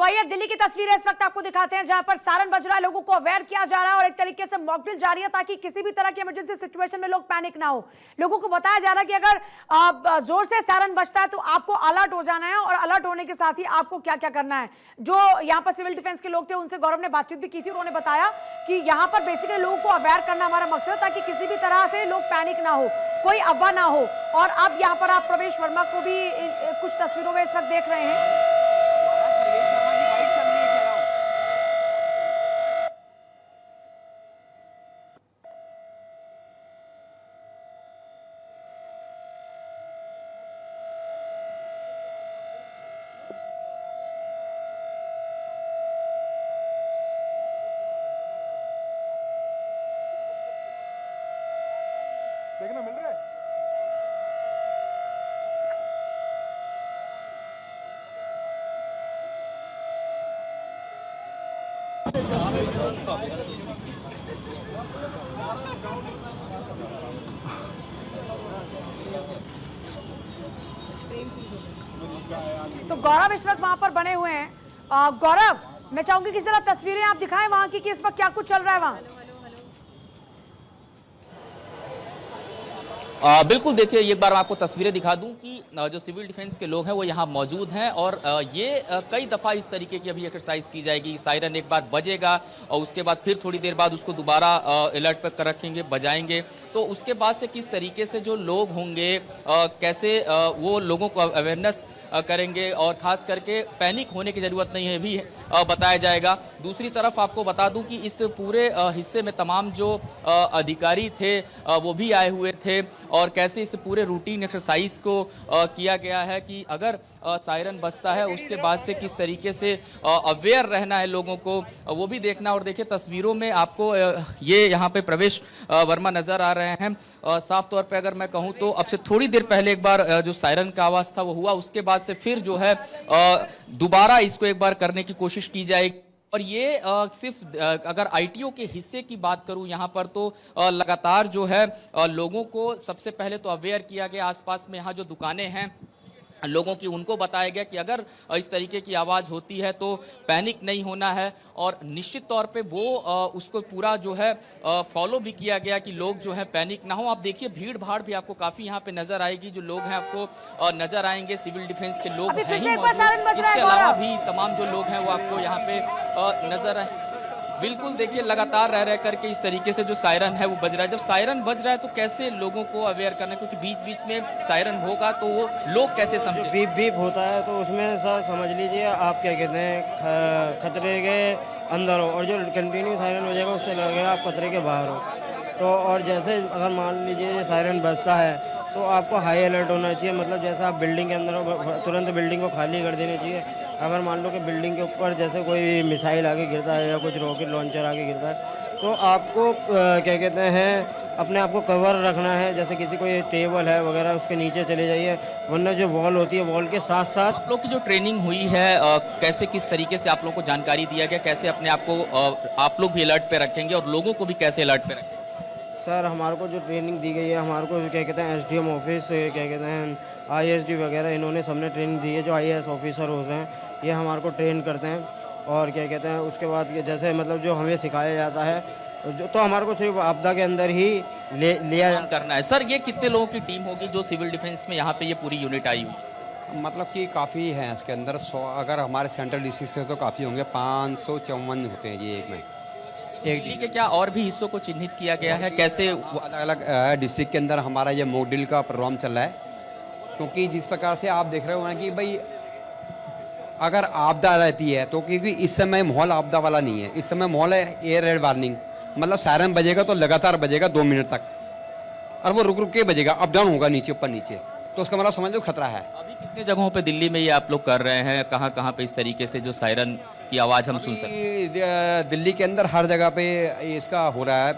आइए दिल्ली की तस्वीरें इस वक्त आपको दिखाते हैं, जहां पर सायरन बज रहा है, लोगों को अवेयर किया जा रहा है और एक तरीके से मॉकड्रिल जारी है ताकि किसी भी तरह की इमरजेंसी सिचुएशन में लोग पैनिक ना हो। लोगों को बताया जा रहा है कि अगर जोर से सायरन बजता है तो आपको अलर्ट हो जाना है और अलर्ट होने के साथ ही आपको क्या क्या करना है। जो यहाँ पर सिविल डिफेंस के लोग थे उनसे गौरव ने बातचीत भी की थी, उन्होंने बताया कि यहाँ पर बेसिकली लोगों को अवेयर करना हमारा मकसद है ताकि किसी भी तरह से लोग पैनिक ना हो, कोई अफवाह ना हो। और अब यहाँ पर आप प्रवेश वर्मा को भी कुछ तस्वीरों में इस वक्त देख रहे हैं। देखना मिल रहा है। तो गौरव इस वक्त वहां पर बने हुए हैं। गौरव, मैं चाहूंगी कि जरा तस्वीरें आप दिखाएं वहां की कि इस वक्त क्या कुछ चल रहा है वहां। बिल्कुल, देखिए एक बार मैं आपको तस्वीरें दिखा दूं कि जो सिविल डिफेंस के लोग हैं वो यहाँ मौजूद हैं और ये कई दफ़ा इस तरीके की अभी एक्सरसाइज की जाएगी। सायरन एक बार बजेगा और उसके बाद फिर थोड़ी देर बाद उसको दोबारा अलर्ट पर कर रखेंगे, बजाएंगे। तो उसके बाद से किस तरीके से जो लोग होंगे कैसे वो लोगों को अवेयरनेस करेंगे और ख़ास करके पैनिक होने की ज़रूरत नहीं है भी बताया जाएगा। दूसरी तरफ आपको बता दूं कि इस पूरे हिस्से में तमाम जो अधिकारी थे वो भी आए हुए थे और कैसे इस पूरे रूटीन एक्सरसाइज को किया गया है कि अगर सायरन बजता है उसके बाद से किस तरीके से अवेयर रहना है लोगों को, वो भी देखना। और देखिए तस्वीरों में आपको ये यहाँ पे प्रवेश वर्मा नज़र आ रहे हैं। साफ तौर पे अगर मैं कहूँ तो अब से थोड़ी देर पहले एक बार जो सायरन का आवाज़ था वो हुआ, उसके बाद से फिर जो है दोबारा इसको एक बार करने की कोशिश की जाएगी। और ये सिर्फ अगर आईटीओ के हिस्से की बात करूं यहाँ पर तो लगातार जो है लोगों को सबसे पहले तो अवेयर किया गया। आसपास में यहाँ जो दुकानें हैं लोगों की, उनको बताया गया कि अगर इस तरीके की आवाज़ होती है तो पैनिक नहीं होना है और निश्चित तौर पे वो उसको पूरा जो है फॉलो भी किया गया कि लोग जो है पैनिक ना हो। आप देखिए भीड़ भाड़ भी आपको काफ़ी यहाँ पे नज़र आएगी, जो लोग हैं आपको नज़र आएंगे, सिविल डिफेंस के लोग हैं ही मौजूद। इसके अलावा भी तमाम जो लोग हैं वो आपको यहाँ पे नज़र आए। बिल्कुल, देखिए लगातार रह करके इस तरीके से जो सायरन है वो बज रहा है। जब सायरन बज रहा है तो कैसे लोगों को अवेयर करना है, क्योंकि बीच बीच में सायरन होगा तो वो लोग कैसे समझे। बीप बीप होता है तो उसमें सर समझ लीजिए आप क्या कहते हैं खतरे के अंदर हो, और जो कंटिन्यू सायरन हो जाएगा उससे लगेगा आप खतरे के बाहर हो। तो और जैसे अगर मान लीजिए सायरन बजता है तो आपको हाई अलर्ट होना चाहिए। मतलब जैसे आप बिल्डिंग के अंदर हो तुरंत बिल्डिंग को खाली कर देनी चाहिए। अगर मान लो कि बिल्डिंग के ऊपर जैसे कोई मिसाइल आके गिरता है या कुछ रॉकेट लॉन्चर आके गिरता है तो आपको क्या कहते हैं अपने आप को कवर रखना है। जैसे किसी कोई टेबल है वगैरह उसके नीचे चले जाइए, वरना जो वॉल होती है वॉल के साथ साथ। आप लोग की जो ट्रेनिंग हुई है कैसे किस तरीके से आप लोगों को जानकारी दिया गया, कैसे अपने आप को आप लोग भी अलर्ट पे रखेंगे और लोगों को भी कैसे अलर्ट पे रखेंगे। सर हमारे को जो ट्रेनिंग दी गई है, हमारे को क्या कहते हैं एसडीएम ऑफिस क्या कहते हैं आईएसडी वगैरह इन्होंने सबने ट्रेनिंग दी है। जो आईएएस ऑफिसर होते हैं ये हमारे को ट्रेन करते हैं और क्या कहते हैं उसके बाद जैसे मतलब जो हमें सिखाया जाता है जो तो हमारे को सिर्फ आपदा के अंदर ही लिया करना है। सर ये कितने लोगों की टीम होगी जो सिविल डिफेंस में यहाँ पे ये पूरी यूनिट आई हुई? मतलब कि काफ़ी हैं इसके अंदर। 100 अगर हमारे सेंट्रल डिस्ट्रिक्ट से तो काफ़ी होंगे, 554 होते हैं ये एक में। दिल्ली के क्या और भी हिस्सों को चिन्हित किया गया है, कैसे अलग अलग डिस्ट्रिक्ट के अंदर हमारा ये मॉक ड्रिल का प्रोग्राम चल रहा है। क्योंकि जिस प्रकार से आप देख रहे हो ना कि भाई अगर आपदा रहती है तो क्योंकि इस समय माहौल आपदा वाला नहीं है, इस समय माहौल है एयर रेड वार्निंग। मतलब सायरन बजेगा तो लगातार बजेगा 2 मिनट तक और वो रुक रुक के बजेगा, अप डाउन होगा नीचे ऊपर नीचे, तो उसका मतलब समझ लो खतरा है। अभी कितने जगहों पे दिल्ली में ये आप लोग कर रहे हैं, कहाँ कहाँ पे इस तरीके से जो सायरन की आवाज़ हम सुन सकते हैं? दिल्ली के अंदर हर जगह पे इसका हो रहा है,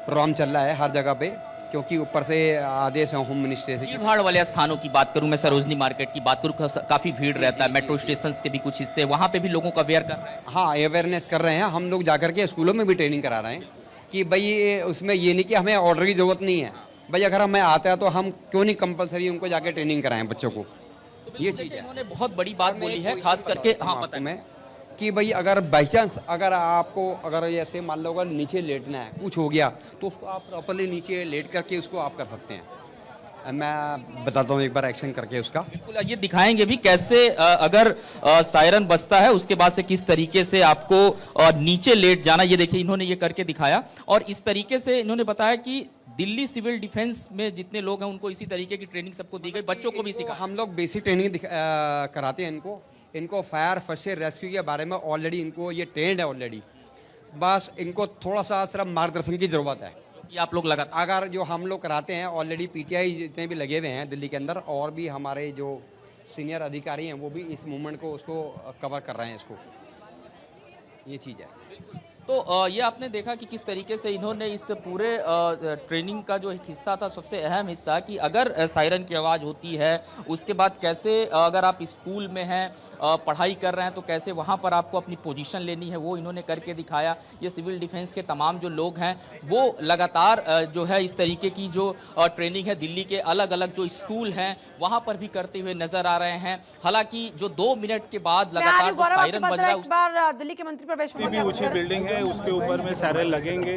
प्रोग्राम चल रहा है हर जगह पे, क्योंकि ऊपर से आदेश है होम मिनिस्ट्री से। भीड़ भाड़ वाले स्थानों की बात करूं मैं, सरोजनी मार्केट की बात करूं, काफ़ी भीड़ रहता है, मेट्रो स्टेशन के भी कुछ हिस्से, वहाँ पे भी लोगों को अवेयर कर रहे हैं। हाँ, अवेयरनेस कर रहे हैं। हम लोग जाकर के स्कूलों में भी ट्रेनिंग करा रहे हैं कि भाई उसमें ये नहीं कि हमें ऑर्डर की ज़रूरत नहीं है, भाई अगर हमें आता है तो हम क्यों नहीं कंपलसरी उनको जाके ट्रेनिंग कराएं बच्चों को। ये चीज़ है। इन्होंने बहुत बड़ी बात बोली है, खास करके हाँ बताएं। मैं कि भाई अगर बाई चांस अगर आपको अगर जैसे मान लो अगर नीचे लेटना है कुछ हो गया तो उसको आप प्रॉपरली नीचे लेट करके उसको आप कर सकते हैं। मैं बताता हूँ एक बार एक्शन करके उसका। बिल्कुल, ये दिखाएंगे भी कैसे अगर सायरन बजता है उसके बाद से किस तरीके से आपको नीचे लेट जाना, ये देखिए इन्होंने ये करके दिखाया। और इस तरीके से इन्होंने बताया कि दिल्ली सिविल डिफेंस में जितने लोग हैं उनको इसी तरीके की ट्रेनिंग सबको दी गई, बच्चों को भी सिखा। हम लोग बेसिक ट्रेनिंग कराते हैं इनको फायर फर्स्ट एड रेस्क्यू के बारे में ऑलरेडी इनको ये ट्रेंड है ऑलरेडी। बस इनको थोड़ा सा सिर्फ मार्गदर्शन की ज़रूरत है। ये आप लोग लगातार अगर जो हम लोग कराते हैं ऑलरेडी पीटीआई जितने भी लगे हुए हैं दिल्ली के अंदर और भी हमारे जो सीनियर अधिकारी हैं वो भी इस मूवमेंट को उसको कवर कर रहे हैं इसको, ये चीज़ है। तो ये आपने देखा कि किस तरीके से इन्होंने इस पूरे ट्रेनिंग का जो एक हिस्सा था, सबसे अहम हिस्सा, कि अगर सायरन की आवाज़ होती है उसके बाद कैसे अगर आप स्कूल में हैं पढ़ाई कर रहे हैं तो कैसे वहाँ पर आपको अपनी पोजीशन लेनी है, वो इन्होंने करके दिखाया। ये सिविल डिफेंस के तमाम जो लोग हैं वो लगातार जो है इस तरीके की जो ट्रेनिंग है दिल्ली के अलग अलग जो स्कूल हैं वहाँ पर भी करते हुए नजर आ रहे हैं। हालांकि जो 2 मिनट के बाद लगातार जो सायरन बज रहा है, एक बार दिल्ली के मंत्री प्रवेश भी ऊंची बिल्डिंग है उसके ऊपर में सायरन लगेंगे।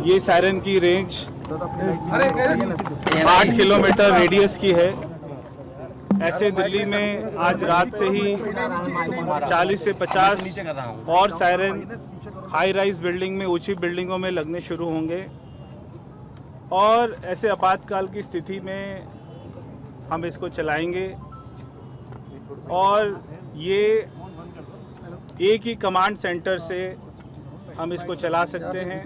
ये सायरन की रेंज 8 किलोमीटर रेडियस की है। ऐसे दिल्ली में आज रात से ही 40 से 50 और सायरन हाई राइज बिल्डिंग में, ऊंची बिल्डिंगों में लगने शुरू होंगे। और ऐसे आपातकाल की स्थिति में हम इसको चलाएंगे और ये एक ही कमांड सेंटर से हम इसको चला सकते हैं।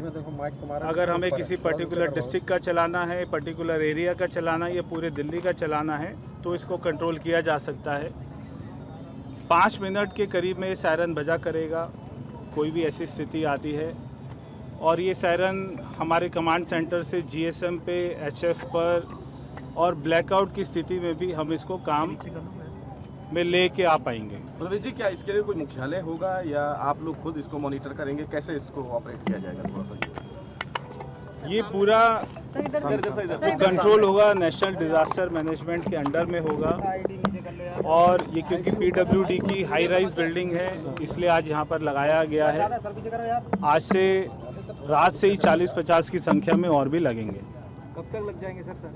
अगर हमें किसी पर्टिकुलर डिस्ट्रिक्ट का चलाना है, पर्टिकुलर एरिया का चलाना है या पूरे दिल्ली का चलाना है तो इसको कंट्रोल किया जा सकता है। 5 मिनट के करीब में ये सायरन बजा करेगा कोई भी ऐसी स्थिति आती है। और ये सायरन हमारे कमांड सेंटर से जीएसएम पे, एचएफ पर और ब्लैकआउट की स्थिति में भी हम इसको काम में लेके आ पाएंगे। रवीश जी, क्या इसके लिए कोई मुख्यालय होगा या आप लोग खुद इसको मॉनिटर करेंगे? कैसे इसको ऑपरेट किया जाएगा? थोड़ा सा ये पूरा कंट्रोल होगा नेशनल डिजास्टर मैनेजमेंट के अंडर में होगा। और ये क्योंकि पीडब्ल्यूडी की हाई राइज बिल्डिंग है इसलिए आज यहाँ पर लगाया गया है। आज से रात से ही 40-50 की संख्या में और भी लगेंगे। कब तक लग जाएंगे सर?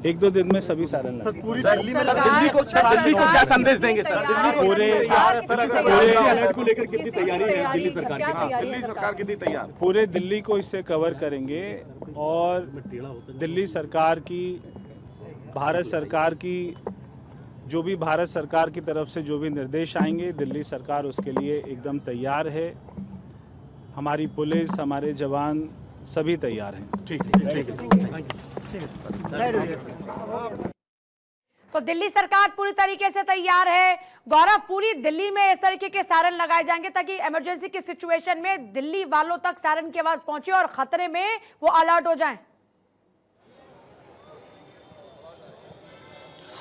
1-2 दिन में सभी सायरन लग पूरी दिल्ली में दिल्ली को क्या संदेश देंगे सर? पूरे अलर्ट को लेकर कितनी तैयारी है दिल्ली सरकार की? दिल्ली सरकार कितनी तैयार? पूरे दिल्ली को इससे कवर करेंगे और दिल्ली सरकार की, भारत सरकार की जो भी भारत सरकार की तरफ से जो भी निर्देश आएंगे दिल्ली सरकार उसके लिए एकदम तैयार है। हमारी पुलिस, हमारे जवान सभी तैयार हैं। ठीक है। तो दिल्ली सरकार पूरी तरीके से तैयार है। गौरव, पूरी दिल्ली में इस तरीके के सायरन लगाए जाएंगे ताकि इमरजेंसी की सिचुएशन में दिल्ली वालों तक सायरन की आवाज पहुंचे और खतरे में वो अलर्ट हो जाएं।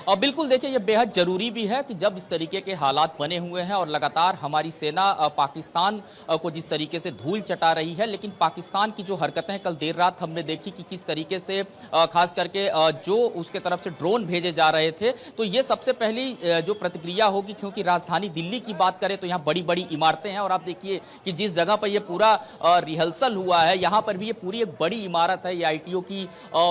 और बिल्कुल देखिए ये बेहद जरूरी भी है कि जब इस तरीके के हालात बने हुए हैं और लगातार हमारी सेना पाकिस्तान को जिस तरीके से धूल चटा रही है, लेकिन पाकिस्तान की जो हरकतें हैं कल देर रात हमने देखी कि किस तरीके से खास करके जो उसके तरफ से ड्रोन भेजे जा रहे थे, तो ये सबसे पहली जो प्रतिक्रिया होगी, क्योंकि राजधानी दिल्ली की बात करें तो यहाँ बड़ी बड़ी इमारतें हैं और आप देखिए कि जिस जगह पर ये पूरा रिहर्सल हुआ है यहाँ पर भी ये पूरी एक बड़ी इमारत है, ये आईटीओ की,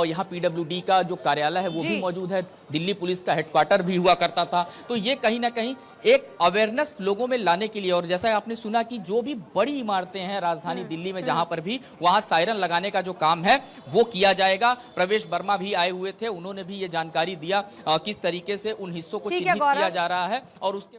यहाँ पीडब्ल्यूडी का जो कार्यालय है वो भी मौजूद है, दिल्ली पुलिस का हेडक्वार्टर भी हुआ करता था। तो ये कहीं ना कहीं एक अवेयरनेस लोगों में लाने के लिए, और जैसा आपने सुना कि जो भी बड़ी इमारतें हैं राजधानी दिल्ली में जहां पर भी, वहां सायरन लगाने का जो काम है वो किया जाएगा। प्रवेश वर्मा भी आए हुए थे, उन्होंने भी ये जानकारी दिया किस तरीके से उन हिस्सों को चिन्हित किया जा रहा है और उसके